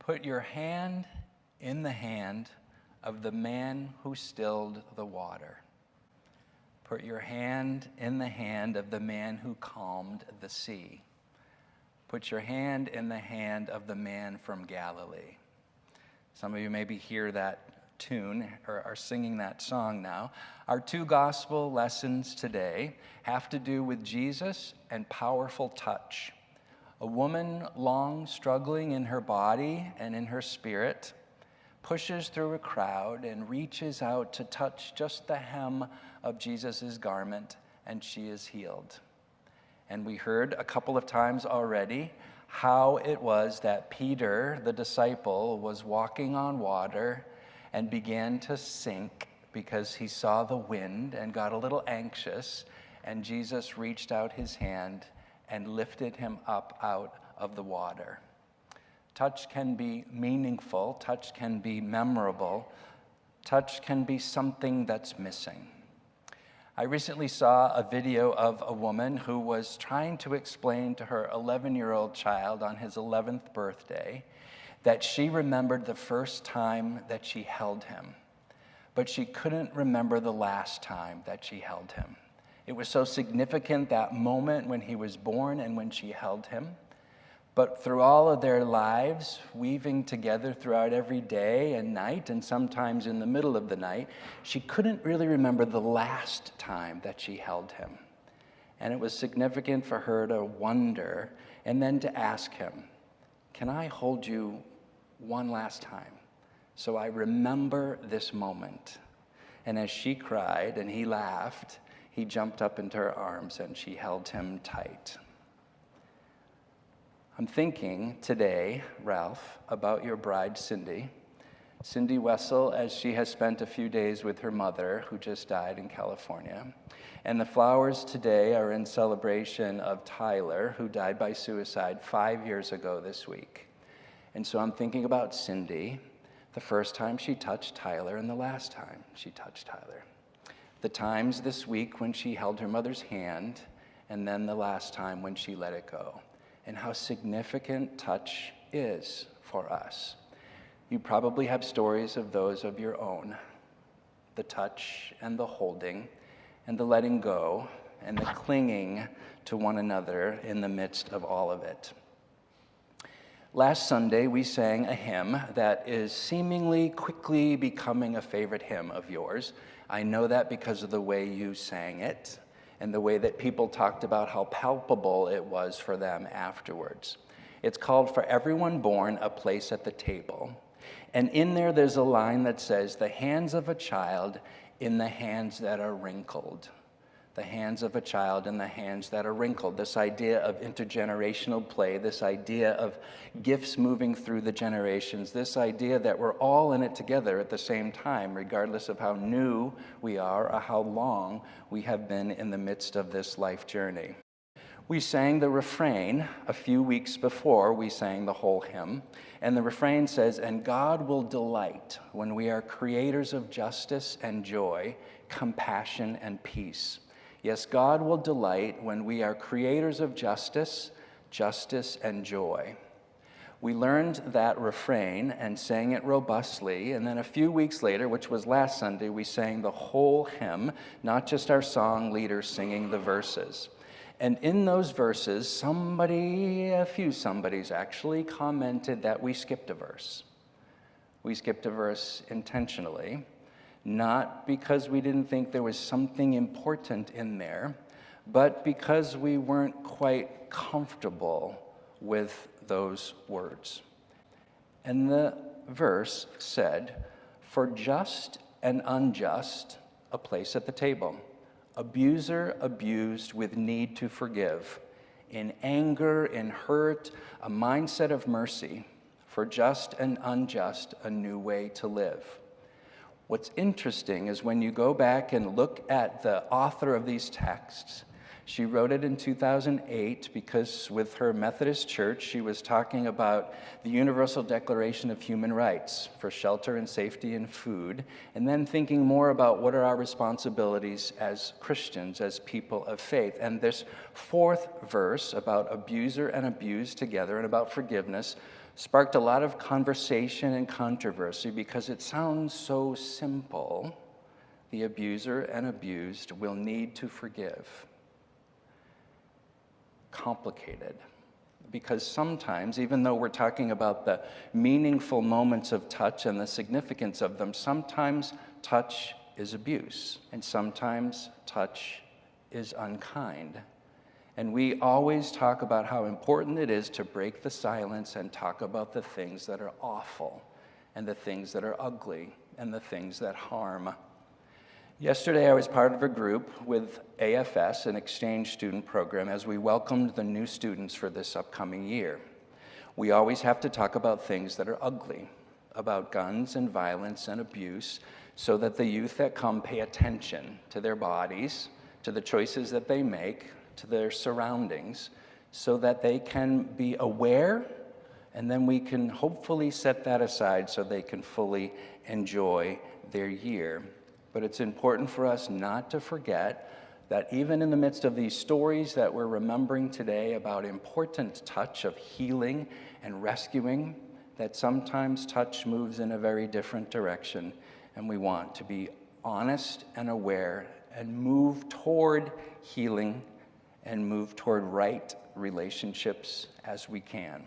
Put your hand in the hand of the man who stilled the water. Put your hand in the hand of the man who calmed the sea. Put your hand in the hand of the man from Galilee. Some of you maybe hear that tune or are singing that song now. Our two gospel lessons today have to do with Jesus and powerful touch. A woman long struggling in her body and in her spirit pushes through a crowd and reaches out to touch just the hem of Jesus' garment, and she is healed. And we heard a couple of times already how it was that Peter, the disciple, was walking on water and began to sink because he saw the wind and got a little anxious, and Jesus reached out his hand and lifted him up out of the water. Touch can be meaningful, touch can be memorable, touch can be something that's missing. I recently saw a video of a woman who was trying to explain to her 11-year-old child on his 11th birthday that she remembered the first time that she held him, but she couldn't remember the last time that she held him. It was so significant, that moment when he was born and when she held him. But through all of their lives, weaving together throughout every day and night, and sometimes in the middle of the night, she couldn't really remember the last time that she held him. And it was significant for her to wonder and then to ask him, "Can I hold you one last time so I remember this moment?" And as she cried and he laughed, he jumped up into her arms and she held him tight. I'm thinking today, Ralph, about your bride, Cindy Wessel, as she has spent a few days with her mother, who just died in California. And the flowers today are in celebration of Tyler, who died by suicide 5 years ago this week. And so I'm thinking about Cindy, the first time she touched Tyler and the last time she touched Tyler. The times this week when she held her mother's hand, and then the last time when she let it go. And how significant touch is for us. You probably have stories of those of your own. The touch and the holding and the letting go and the clinging to one another in the midst of all of it. Last Sunday, we sang a hymn that is seemingly quickly becoming a favorite hymn of yours. I know that because of the way you sang it and the way that people talked about how palpable it was for them afterwards. It's called "For Everyone Born, a Place at the Table." And in there's a line that says, "The hands of a child in the hands that are wrinkled." The hands of a child in the hands that are wrinkled. This idea of intergenerational play, this idea of gifts moving through the generations, this idea that we're all in it together at the same time, regardless of how new we are or how long we have been in the midst of this life journey. We sang the refrain a few weeks before we sang the whole hymn, and the refrain says, "And God will delight when we are creators of justice and joy, compassion and peace." Yes, God will delight when we are creators of justice and joy. We learned that refrain and sang it robustly, and then a few weeks later, which was last Sunday, we sang the whole hymn, not just our song leader singing the verses. And in those verses, a few somebodies actually commented that we skipped a verse. We skipped a verse intentionally. Not because we didn't think there was something important in there, but because we weren't quite comfortable with those words. And the verse said, "For just and unjust, a place at the table. Abuser abused with need to forgive. In anger, in hurt, a mindset of mercy. For just and unjust, a new way to live." What's interesting is when you go back and look at the author of these texts, she wrote it in 2008 because with her Methodist church, she was talking about the Universal Declaration of Human Rights for shelter and safety and food, and then thinking more about what are our responsibilities as Christians, as people of faith. And this fourth verse about abuser and abused together and about forgiveness sparked a lot of conversation and controversy because it sounds so simple. The abuser and abused will need to forgive. Complicated. Because sometimes, even though we're talking about the meaningful moments of touch and the significance of them, sometimes touch is abuse, and sometimes touch is unkind. And we always talk about how important it is to break the silence and talk about the things that are awful, and the things that are ugly, and the things that harm. Yesterday, I was part of a group with AFS, an exchange student program, as we welcomed the new students for this upcoming year. We always have to talk about things that are ugly, about guns and violence and abuse, so that the youth that come pay attention to their bodies, to the choices that they make, to their surroundings, so that they can be aware, and then we can hopefully set that aside so they can fully enjoy their year. But it's important for us not to forget that even in the midst of these stories that we're remembering today about important touch of healing and rescuing, that sometimes touch moves in a very different direction, and we want to be honest and aware and move toward healing and move toward right relationships as we can.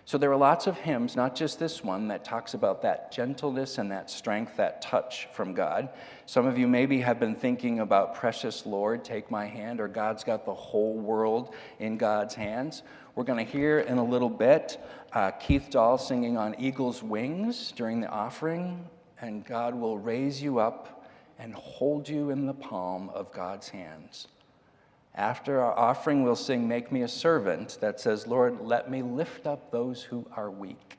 So there are lots of hymns, not just this one, that talks about that gentleness and that strength, that touch from God. Some of you maybe have been thinking about Precious Lord, Take My Hand, or God's got the whole world in God's hands. We're going to hear in a little bit Keith Dahl singing on Eagle's Wings during the offering, and God will raise you up and hold you in the palm of God's hands. After our offering, we'll sing Make Me a Servant that says, Lord, let me lift up those who are weak.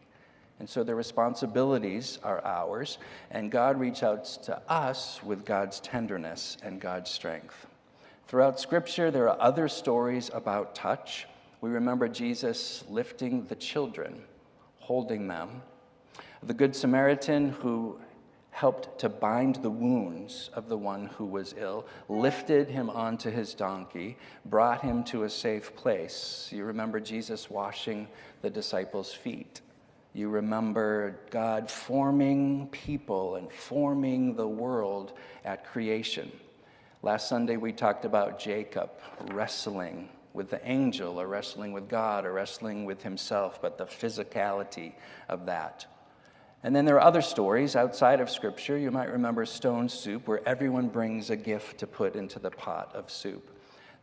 And so the responsibilities are ours, and God reaches out to us with God's tenderness and God's strength. Throughout Scripture, there are other stories about touch. We remember Jesus lifting the children, holding them. The Good Samaritan who helped to bind the wounds of the one who was ill, lifted him onto his donkey, brought him to a safe place. You remember Jesus washing the disciples' feet. You remember God forming people and forming the world at creation. Last Sunday we talked about Jacob wrestling with the angel, or wrestling with God, or wrestling with himself, but the physicality of that. And then there are other stories outside of Scripture. You might remember stone soup, where everyone brings a gift to put into the pot of soup.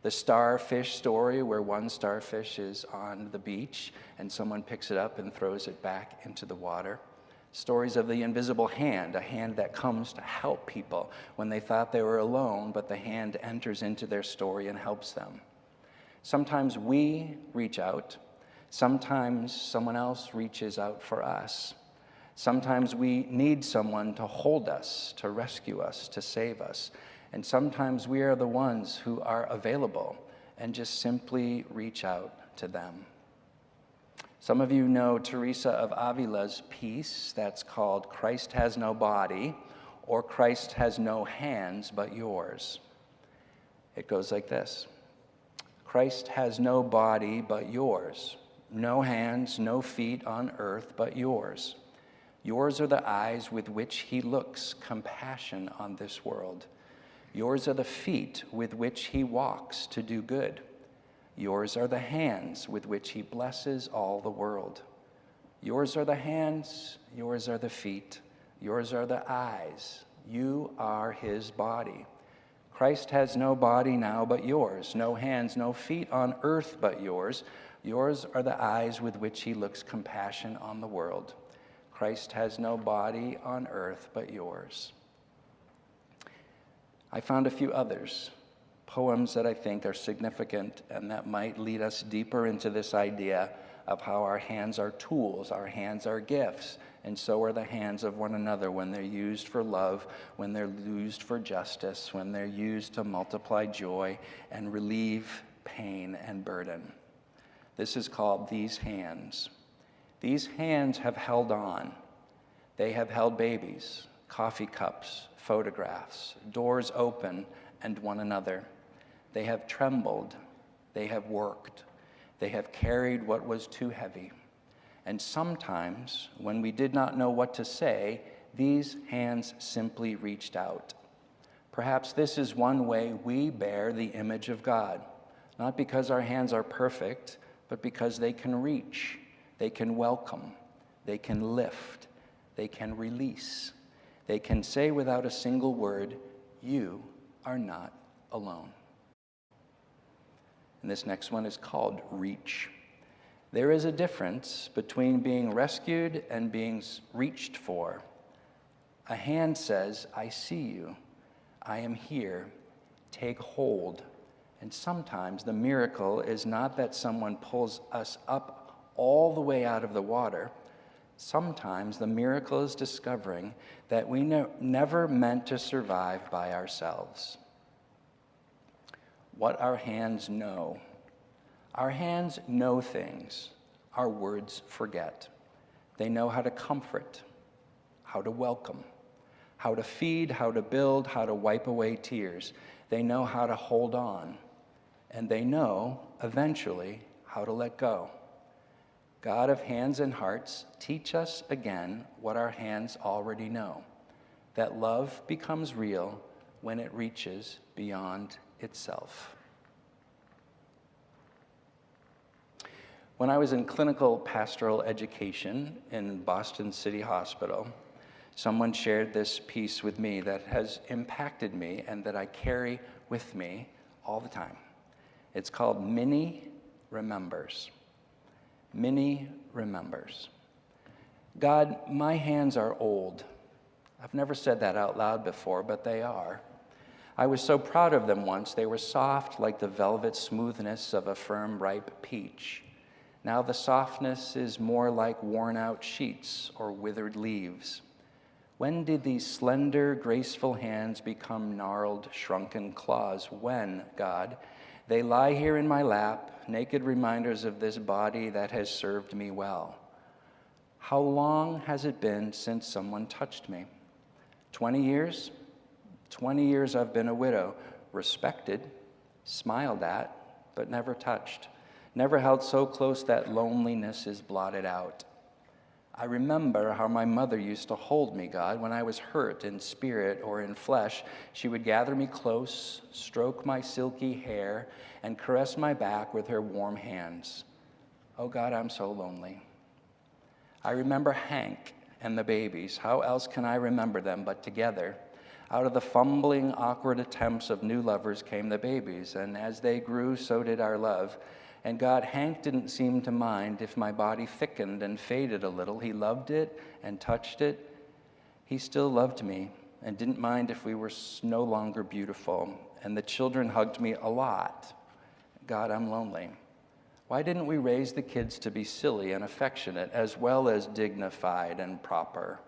The starfish story, where one starfish is on the beach and someone picks it up and throws it back into the water. Stories of the invisible hand, a hand that comes to help people when they thought they were alone, but the hand enters into their story and helps them. Sometimes we reach out. Sometimes someone else reaches out for us. Sometimes we need someone to hold us, to rescue us, to save us. And sometimes we are the ones who are available and just simply reach out to them. Some of you know Teresa of Avila's piece that's called Christ Has No Body, or Christ Has No Hands But Yours. It goes like this. Christ has no body but yours, no hands, no feet on earth but yours. Yours are the eyes with which he looks compassion on this world. Yours are the feet with which he walks to do good. Yours are the hands with which he blesses all the world. Yours are the hands, yours are the feet, yours are the eyes. You are his body. Christ has no body now but yours, no hands, no feet on earth but yours. Yours are the eyes with which he looks compassion on the world. Christ has no body on earth but yours. I found a few others, poems that I think are significant and that might lead us deeper into this idea of how our hands are tools, our hands are gifts, and so are the hands of one another when they're used for love, when they're used for justice, when they're used to multiply joy and relieve pain and burden. This is called These Hands. These hands have held on. They have held babies, coffee cups, photographs, doors open, and one another. They have trembled. They have worked. They have carried what was too heavy. And sometimes, when we did not know what to say, these hands simply reached out. Perhaps this is one way we bear the image of God, not because our hands are perfect, but because they can reach, they can welcome, they can lift, they can release. They can say without a single word, "You are not alone." And this next one is called reach. There is a difference between being rescued and being reached for. A hand says, "I see you. I am here. Take hold." And sometimes the miracle is not that someone pulls us up all the way out of the water. Sometimes the miracle is discovering that we never meant to survive by ourselves. What our hands know. Our hands know things our words forget. They know how to comfort, how to welcome, how to feed, how to build, how to wipe away tears. They know how to hold on, and they know, eventually, how to let go. God of hands and hearts, teach us again what our hands already know, that love becomes real when it reaches beyond itself. When I was in clinical pastoral education in Boston City Hospital, someone shared this piece with me that has impacted me and that I carry with me all the time. It's called Minnie Remembers. Minnie remembers. God, my hands are old. I've never said that out loud before, but they are. I was so proud of them once. They were soft like the velvet smoothness of a firm, ripe peach. Now the softness is more like worn-out sheets or withered leaves. When did these slender, graceful hands become gnarled, shrunken claws? When, God? They lie here in my lap, naked reminders of this body that has served me well. How long has it been since someone touched me? 20 years? 20 years I've been a widow, respected, smiled at, but never touched. Never held so close that loneliness is blotted out. I remember how my mother used to hold me, God, when I was hurt in spirit or in flesh. She would gather me close, stroke my silky hair, and caress my back with her warm hands. Oh, God, I'm so lonely. I remember Hank and the babies. How else can I remember them but together? Out of the fumbling, awkward attempts of new lovers came the babies, and as they grew, so did our love. And God, Hank didn't seem to mind if my body thickened and faded a little. He loved it and touched it. He still loved me and didn't mind if we were no longer beautiful. And the children hugged me a lot. God, I'm lonely. Why didn't we raise the kids to be silly and affectionate as well as dignified and proper?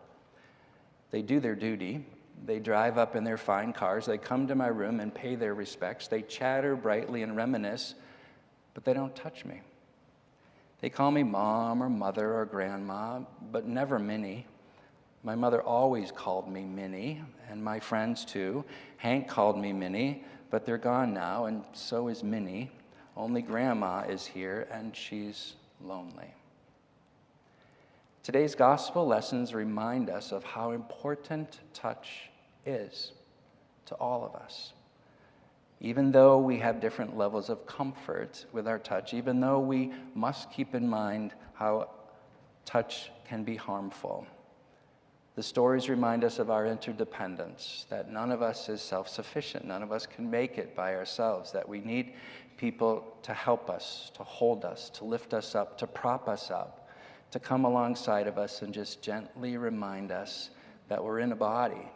They do their duty. They drive up in their fine cars. They come to my room and pay their respects. They chatter brightly and reminisce, but they don't touch me. They call me mom or mother or grandma, but never Minnie. My mother always called me Minnie, and my friends too. Hank called me Minnie, but they're gone now, and so is Minnie. Only grandma is here, and she's lonely. Today's gospel lessons remind us of how important touch is to all of us. Even though we have different levels of comfort with our touch, even though we must keep in mind how touch can be harmful. The stories remind us of our interdependence, that none of us is self-sufficient, none of us can make it by ourselves, that we need people to help us, to hold us, to lift us up, to prop us up, to come alongside of us and just gently remind us that we're in a body,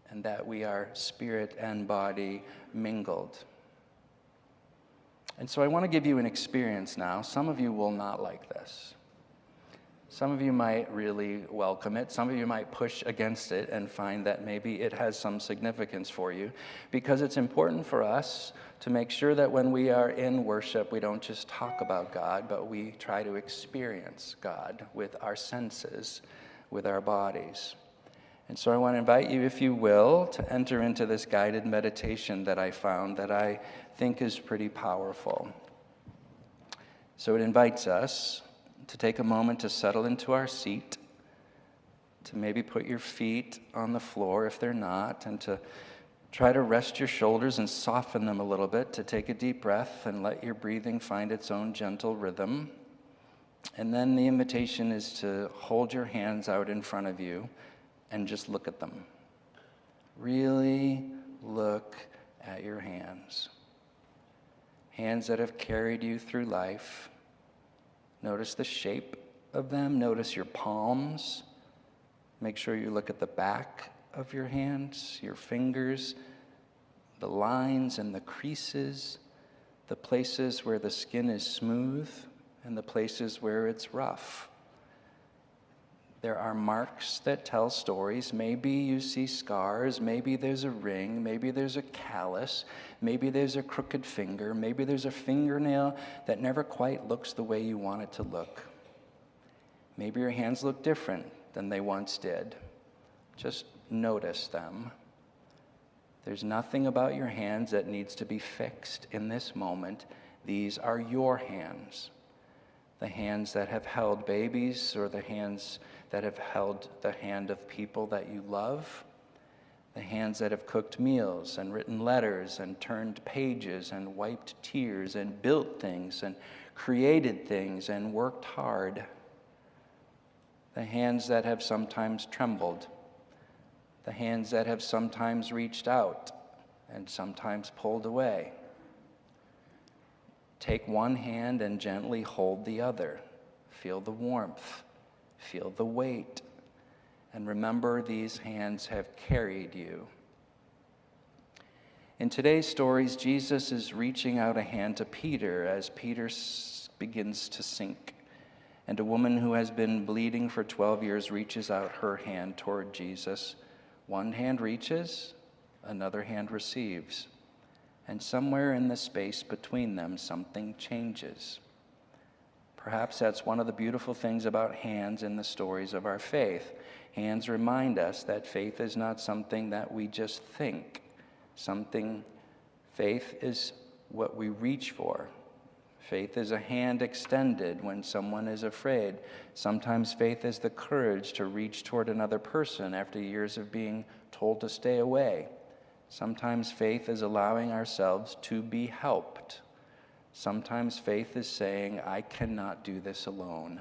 and that we are spirit and body mingled. And so I want to give you an experience now. Some of you will not like this. Some of you might really welcome it. Some of you might push against it and find that maybe it has some significance for you, because it's important for us to make sure that when we are in worship, we don't just talk about God, but we try to experience God with our senses, with our bodies. And so I want to invite you, if you will, to enter into this guided meditation that I found that I think is pretty powerful. So it invites us to take a moment to settle into our seat, to maybe put your feet on the floor if they're not, and to try to rest your shoulders and soften them a little bit, to take a deep breath and let your breathing find its own gentle rhythm. And then the invitation is to hold your hands out in front of you and just look at them. Really look at your hands. Hands that have carried you through life. Notice the shape of them. Notice your palms. Make sure you look at the back of your hands, your fingers, the lines and the creases, the places where the skin is smooth and the places where it's rough. There are marks that tell stories. Maybe you see scars, maybe there's a ring, maybe there's a callus, maybe there's a crooked finger, maybe there's a fingernail that never quite looks the way you want it to look. Maybe your hands look different than they once did. Just notice them. There's nothing about your hands that needs to be fixed in this moment. These are your hands. The hands that have held babies, or the hands that have held the hand of people that you love. The hands that have cooked meals and written letters and turned pages and wiped tears and built things and created things and worked hard. The hands that have sometimes trembled. The hands that have sometimes reached out and sometimes pulled away. Take one hand and gently hold the other. Feel the warmth, feel the weight, and remember these hands have carried you. In today's stories, Jesus is reaching out a hand to Peter as Peter begins to sink, and a woman who has been bleeding for 12 years reaches out her hand toward Jesus. One hand reaches, another hand receives. And somewhere in the space between them, something changes. Perhaps that's one of the beautiful things about hands in the stories of our faith. Hands remind us that faith is not something that we just think. Faith is what we reach for. Faith is a hand extended when someone is afraid. Sometimes faith is the courage to reach toward another person after years of being told to stay away. Sometimes faith is allowing ourselves to be helped. Sometimes faith is saying, I cannot do this alone.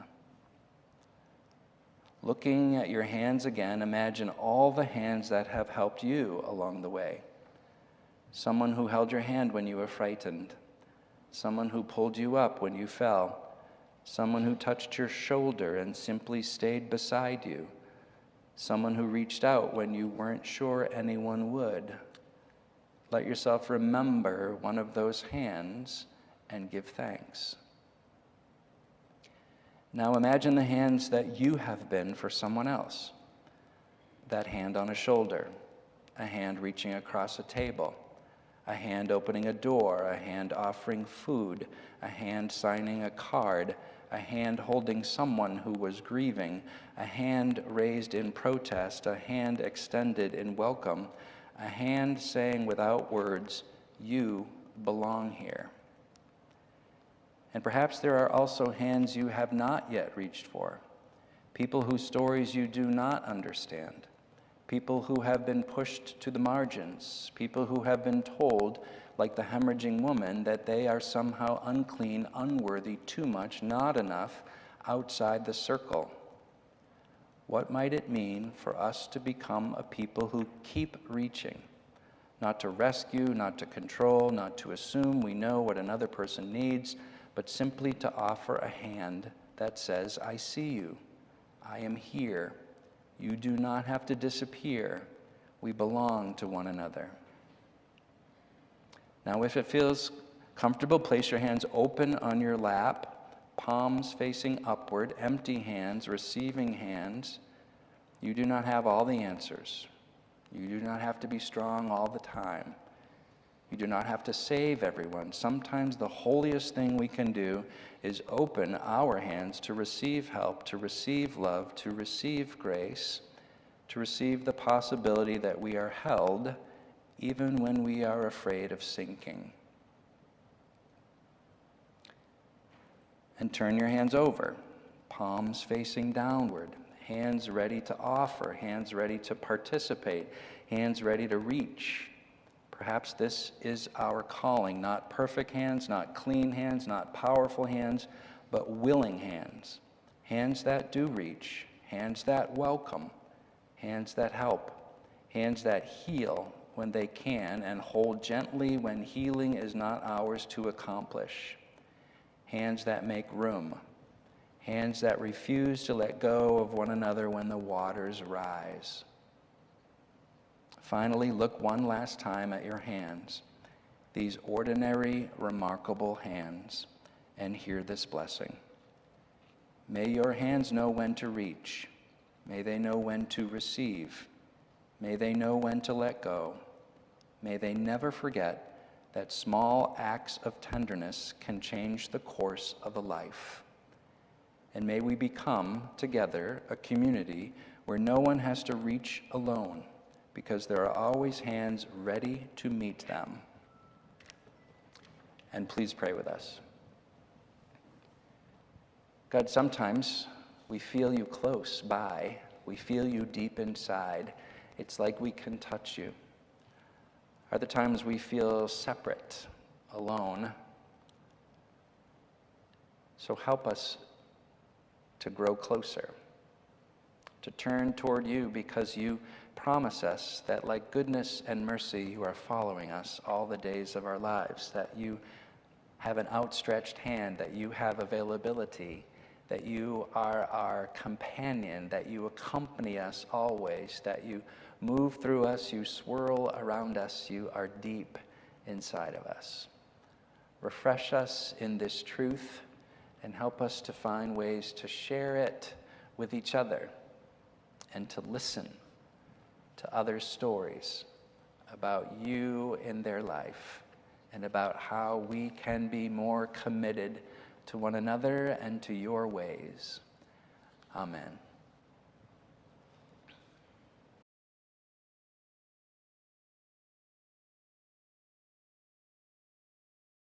Looking at your hands again, imagine all the hands that have helped you along the way. Someone who held your hand when you were frightened. Someone who pulled you up when you fell. Someone who touched your shoulder and simply stayed beside you. Someone who reached out when you weren't sure anyone would. Let yourself remember one of those hands and give thanks. Now imagine the hands that you have been for someone else. That hand on a shoulder, a hand reaching across a table, a hand opening a door, a hand offering food, a hand signing a card, a hand holding someone who was grieving, a hand raised in protest, a hand extended in welcome, a hand saying without words, you belong here. And perhaps there are also hands you have not yet reached for, people whose stories you do not understand, people who have been pushed to the margins, people who have been told, like the hemorrhaging woman, that they are somehow unclean, unworthy, too much, not enough, outside the circle. What might it mean for us to become a people who keep reaching, not to rescue, not to control, not to assume we know what another person needs, but simply to offer a hand that says, I see you, I am here, you do not have to disappear, we belong to one another. Now, if it feels comfortable, place your hands open on your lap, palms facing upward, empty hands, receiving hands. You do not have all the answers. You do not have to be strong all the time. You do not have to save everyone. Sometimes the holiest thing we can do is open our hands to receive help, to receive love, to receive grace, to receive the possibility that we are held even when we are afraid of sinking. And turn your hands over. palms facing downward, hands ready to offer, hands ready to participate, hands ready to reach. Perhaps this is our calling, not perfect hands, not clean hands, not powerful hands, but willing hands. Hands that do reach, hands that welcome, hands that help, hands that heal when they can and hold gently when healing is not ours to accomplish. Hands that make room, hands that refuse to let go of one another when the waters rise. Finally, look one last time at your hands, these ordinary, remarkable hands, and hear this blessing. May your hands know when to reach. May they know when to receive. May they know when to let go. May they never forget that small acts of tenderness can change the course of a life. And may we become, together, a community where no one has to reach alone, because there are always hands ready to meet them. And please pray with us. God, sometimes we feel you close by. We feel you deep inside. It's like we can touch you. Other times we feel separate, alone. So help us to grow closer, to turn toward you, because you promise us that like goodness and mercy, you are following us all the days of our lives, that you have an outstretched hand, that you have availability, that you are our companion, that you accompany us always, that you move through us, you swirl around us, you are deep inside of us. Refresh us in this truth and help us to find ways to share it with each other and to listen to others' stories about you in their life and about how we can be more committed to one another and to your ways. Amen.